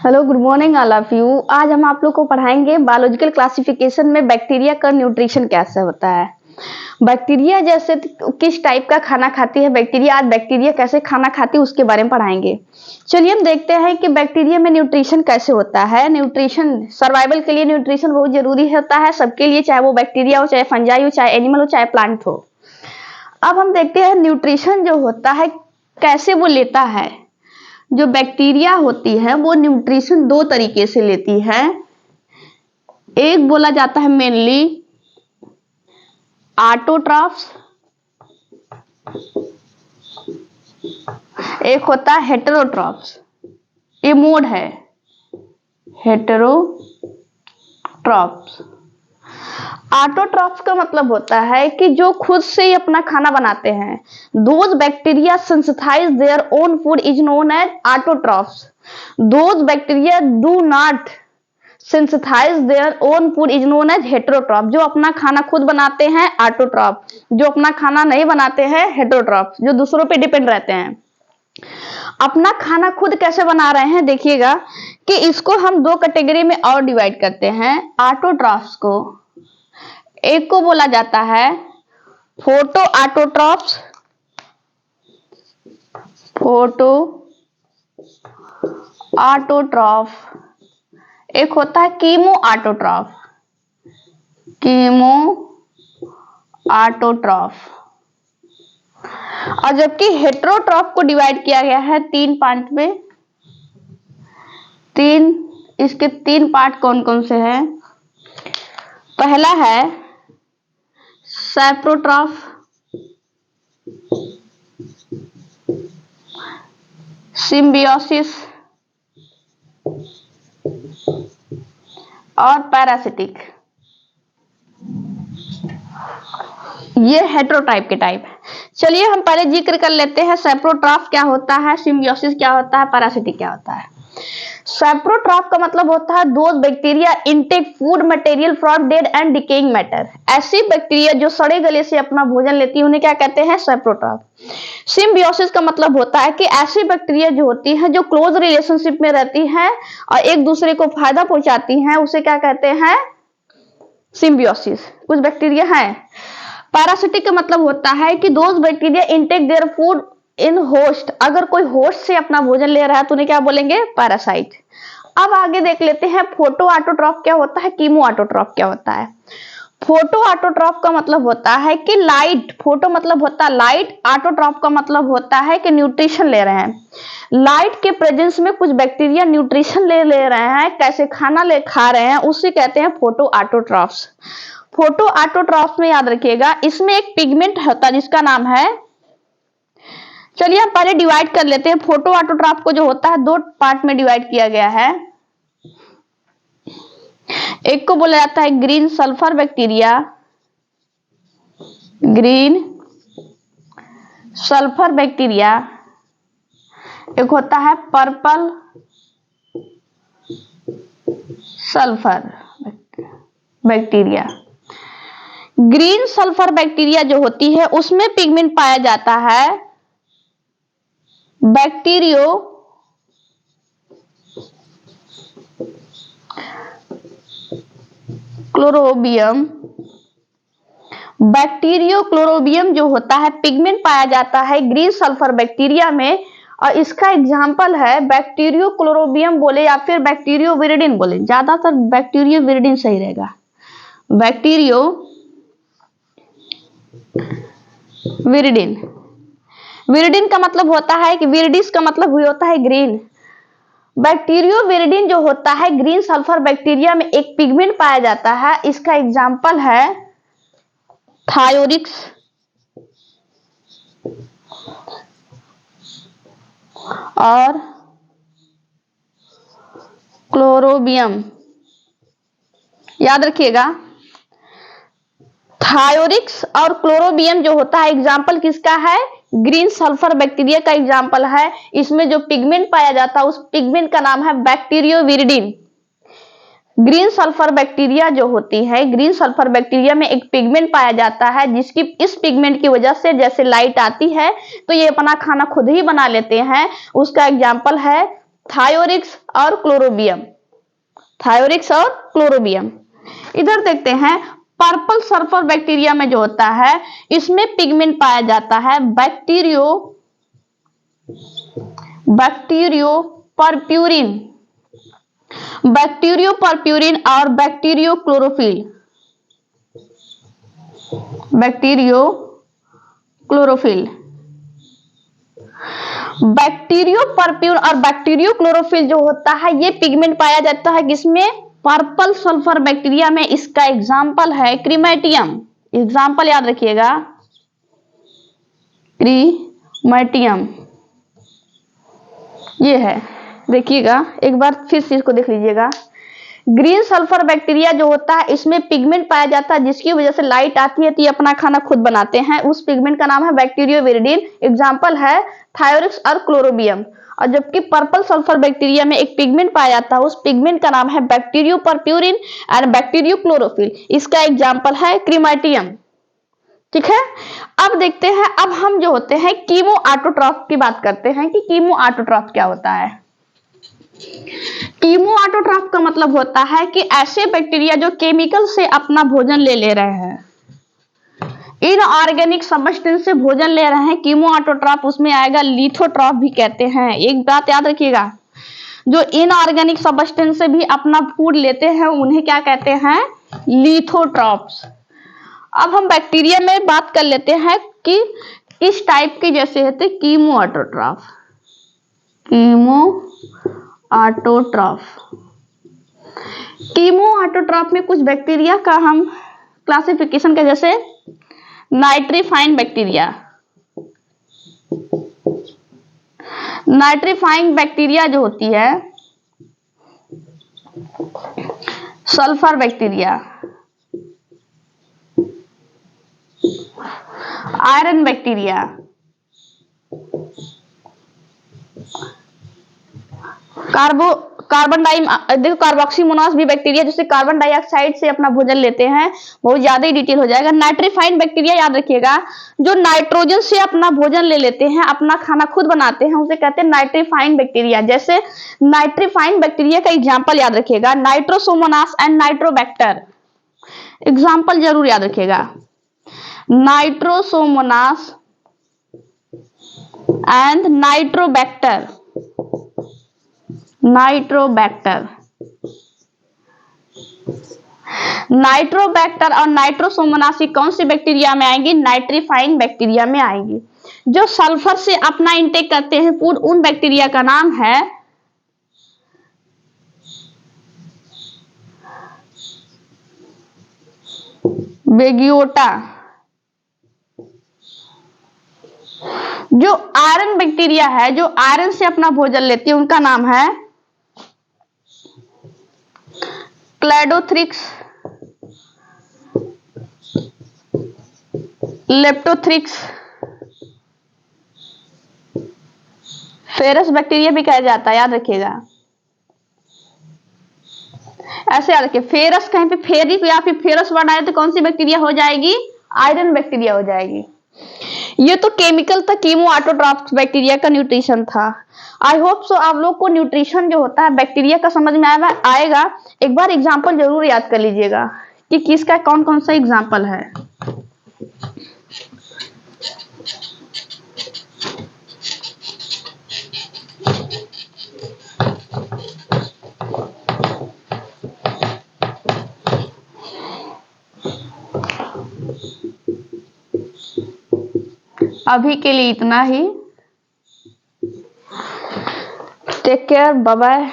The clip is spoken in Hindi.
Hello, good morning all of you. आज हम आप लोग को पढ़ाएंगे बायोलॉजिकल क्लासिफिकेशन में बैक्टीरिया का न्यूट्रिशन कैसे होता है। बैक्टीरिया जैसे किस टाइप का खाना खाती है बैक्टीरिया, आज बैक्टीरिया कैसे खाना खाती है उसके बारे में पढ़ाएंगे। चलिए हम देखते हैं कि बैक्टीरिया में न्यूट्रिशन कैसे होता है। न्यूट्रिशन सर्वाइवल के लिए न्यूट्रिशन बहुत जरूरी होता है सबके लिए, चाहे वो बैक्टीरिया हो, चाहे फंजाई हो, चाहे एनिमल हो, चाहे प्लांट हो। अब हम देखते हैं न्यूट्रिशन जो होता है कैसे वो लेता है। जो बैक्टीरिया होती है वो न्यूट्रिशन दो तरीके से लेती है। एक बोला जाता है मेनली ऑटोट्रॉफ्स, एक होता है हेटेरोट्रॉफ्स। ये मोड है हेटेरोट्रॉफ्स। ऑटोट्रॉफ्स का मतलब होता है कि जो खुद से ही अपना खाना बनाते हैं। Those bacteria synthesise their own food is known as autotrophs. Those bacteria do not synthesise their own food is known as heterotroph. जो अपना खाना खुद बनाते हैं ऑटोट्रॉफ, जो अपना खाना नहीं बनाते हैं हेटेरोट्रॉफ, जो दूसरों पे डिपेंड रहते हैं। अपना खाना खुद कैसे बना रहे हैं देखिएगा कि इसको हम दो कैटेगरी में और डिवाइड करते हैं। ऑटोट्रॉफ्स को एक को बोला जाता है फोटो ऑटोट्रॉफ्स, फोटो ऑटोट्रॉफ। एक होता है कीमो ऑटोट्रॉफ, कीमो ऑटोट्रॉफ। और जबकि हेटेरोट्रॉफ को डिवाइड किया गया है तीन पार्ट में। इसके तीन पार्ट कौन कौन से हैं? पहला है सैप्रोट्रॉफ, सिम्बियोसिस और पैरासिटिक। ये हेटेरोटाइप के टाइप है। चलिए हम पहले जिक्र कर लेते हैं सैप्रोट्रॉफ क्या होता है, सिम्बियोसिस क्या होता है, पैरासिटिक क्या होता है। सैप्रोट्रॉफ का मतलब होता है those bacteria intake food material from dead and decaying matter. ऐसी बैक्टीरिया जो सड़े गले से अपना भोजन लेती है उन्हें क्या कहते हैं? सैप्रोट्रॉफ। सिम्बियोसिस का मतलब होता है कि ऐसी बैक्टीरिया जो होती है जो क्लोज रिलेशनशिप में रहती है और एक दूसरे को फायदा पहुंचाती है, उसे क्या कहते हैं? सिम्बियोसिस। कुछ बैक्टीरिया है। पैरासिटिक का मतलब होता है कि those bacteria intake their food in host. अगर कोई होस्ट से अपना भोजन ले रहा है तो उन्हें क्या बोलेंगे? पैरासाइट। अब आगे देख लेते हैं फोटो ऑटोट्रॉफ क्या होता है, कीमो ऑटोट्रॉफ क्या होता है। फोटो ऑटोट्रॉफ का मतलब होता है कि लाइट, फोटो मतलब होता है लाइट, ऑटोट्रॉफ का मतलब होता है कि न्यूट्रिशन ले रहे हैं। लाइट के प्रेजेंस में कुछ बैक्टीरिया न्यूट्रिशन ले रहे हैं, कैसे खाना ले खा रहे हैं, उसे कहते हैं फोटो ऑटोट्रॉफ्स। फोटो ऑटोट्रॉफ में याद रखिएगा इसमें एक पिगमेंट होता है जिसका नाम है, चलिए हम पहले डिवाइड कर लेते हैं। फोटो ऑटोट्रॉफ को जो होता है दो पार्ट में डिवाइड किया गया है। एक को बोला जाता है green sulphur bacteria, green sulphur bacteria. एक होता है purple sulphur bacteria. Green sulphur bacteria जो होती है उसमें पिगमेंट पाया जाता है बैक्टीरियो क्लोरोबियम। बैक्टीरियो क्लोरोबियम जो होता है पिगमेंट पाया जाता है ग्रीन सल्फर बैक्टीरिया में, और इसका एग्जाम्पल है बैक्टीरियो क्लोरोबियम बोले या फिर बैक्टीरियो विरिडिन बोले, ज्यादातर बैक्टीरियो विरिडिन सही रहेगा। बैक्टीरियो विरिडिन। विरिडिन का मतलब होता है कि विरिडिस का मतलब हुई होता है ग्रीन। बैक्टीरियो विरिडिन जो होता है ग्रीन सल्फर बैक्टीरिया में एक पिगमेंट पाया जाता है, इसका एग्जाम्पल है थायोरिक्स और क्लोरोबियम। याद रखिएगा थायोरिक्स और क्लोरोबियम जो होता है एग्जाम्पल किसका है? ग्रीन सल्फर बैक्टीरिया का एग्जाम्पल है। इसमें जो पिगमेंट पाया जाता है उस पिगमेंट का नाम है बैक्टीरियो विरिडिन। ग्रीन सल्फर बैक्टीरिया जो होती है, ग्रीन सल्फर बैक्टीरिया में एक पिगमेंट पाया जाता है जिसकी इस पिगमेंट की वजह से जैसे लाइट आती है तो ये अपना खाना खुद ही बना लेते हैं। उसका एग्जाम्पल है थायोरिक्स और क्लोरोबियम, थायोरिक्स और क्लोरोबियम। इधर देखते हैं पर्पल सल्फर बैक्टीरिया में जो होता है इसमें पिगमेंट पाया जाता है बैक्टीरियोपर्प्यूरिन और बैक्टीरियोक्लोरोफिल। बैक्टीरियोपर्प्यूरिन और बैक्टीरियोक्लोरोफिल जो होता है ये पिगमेंट पाया जाता है किसमें, पर्पल सल्फर बैक्टीरिया में। इसका एग्जाम्पल है क्रीमेटियम, एग्जाम्पल याद रखिएगा क्रीमेटियम, ये है। देखिएगा एक बार फिर से इसको देख लीजिएगा। ग्रीन सल्फर बैक्टीरिया जो होता है इसमें पिगमेंट पाया जाता है जिसकी वजह से लाइट आती है तो ये अपना खाना खुद बनाते हैं, उस पिगमेंट का नाम है बैक्टीरियोविरिडिन, एग्जाम्पल है थायोरिक्स और क्लोरोबियम। और जबकि पर्पल सल्फर बैक्टीरिया में एक पिगमेंट पाया जाता है उस पिगमेंट का नाम है बैक्टीरियोपर्प्यूरिन एंड बैक्टीरियोक्लोरोफिल, इसका एग्जाम्पल है क्रीमेटियम। ठीक है, अब देखते हैं, अब हम जो होते हैं कीमो ऑटोट्रॉफ की बात करते हैं कि कीमो ऑटोट्रॉफ क्या होता है। कीमो ऑटोट्रॉफ का मतलब होता है कि ऐसे बैक्टीरिया जो केमिकल से अपना भोजन ले रहे हैं, इनऑर्गेनिक सब्सटेंस से भोजन ले रहे हैं, कीमो ऑटोट्रॉफ उसमें आएगा। लिथोट्रॉफ भी कहते हैं, एक बात याद रखिएगा, जो इनऑर्गेनिक सब्सटेंस से भी अपना फूड लेते हैं उन्हें क्या कहते हैं, लिथोट्रॉफ्स। अब हम बैक्टीरिया में बात कर लेते हैं कि इस टाइप के जैसे होते कीमो ऑटोट्रॉफ। कीमो ऑटोट्रॉफ में कुछ बैक्टीरिया का हम क्लासिफिकेशन के, जैसे नाइट्रीफाइंग बैक्टीरिया। नाइट्रीफाइंग बैक्टीरिया जो होती है, सल्फर बैक्टीरिया, आयरन बैक्टीरिया, देखो कार्बोक्सीमोनास भी बैक्टीरिया जिससे कार्बन डाइऑक्साइड से अपना भोजन लेते हैं, बहुत ज्यादा ही डिटेल हो जाएगा। नाइट्रीफाइंग बैक्टीरिया याद रखिएगा, जो नाइट्रोजन से अपना भोजन ले लेते हैं, अपना खाना खुद बनाते हैं, उसे कहते हैं नाइट्रीफाइंग बैक्टीरिया। जैसे नाइट्रीफाइंग बैक्टीरिया का एग्जाम्पल याद रखिएगा, नाइट्रोसोमोनास एंड नाइट्रोबैक्टर, एग्जाम्पल जरूर याद रखिएगा, नाइट्रोसोमोनास एंड नाइट्रोबैक्टर। नाइट्रोबैक्टर और नाइट्रोसोमोनास कौन सी बैक्टीरिया में आएंगी, नाइट्रीफाइंग बैक्टीरिया में आएंगी। जो सल्फर से अपना इंटेक करते हैं फूड, उन बैक्टीरिया का नाम है बेगियोटा। जो आयरन बैक्टीरिया है, जो आयरन से अपना भोजन लेती है, उनका नाम है क्लैडोथ्रिक्स, लेप्टोथ्रिक्स, फेरस बैक्टीरिया भी कहा जाता है, याद रखिएगा। ऐसे याद रखिए, फेरस कहीं पे फेरिक या फिर फेरस वर्ड आए तो कौन सी बैक्टीरिया हो जाएगी, आयरन बैक्टीरिया हो जाएगी। ये तो केमिकल था, कीमो ऑटोट्रॉफ बैक्टीरिया का न्यूट्रिशन था। आई होप सो आप लोग को न्यूट्रिशन जो होता है बैक्टीरिया का समझ में आएगा। एक बार एग्जांपल जरूर याद कर लीजिएगा कि किसका कौन कौन सा एग्जांपल है। अभी के लिए इतना ही। Take care, bye bye.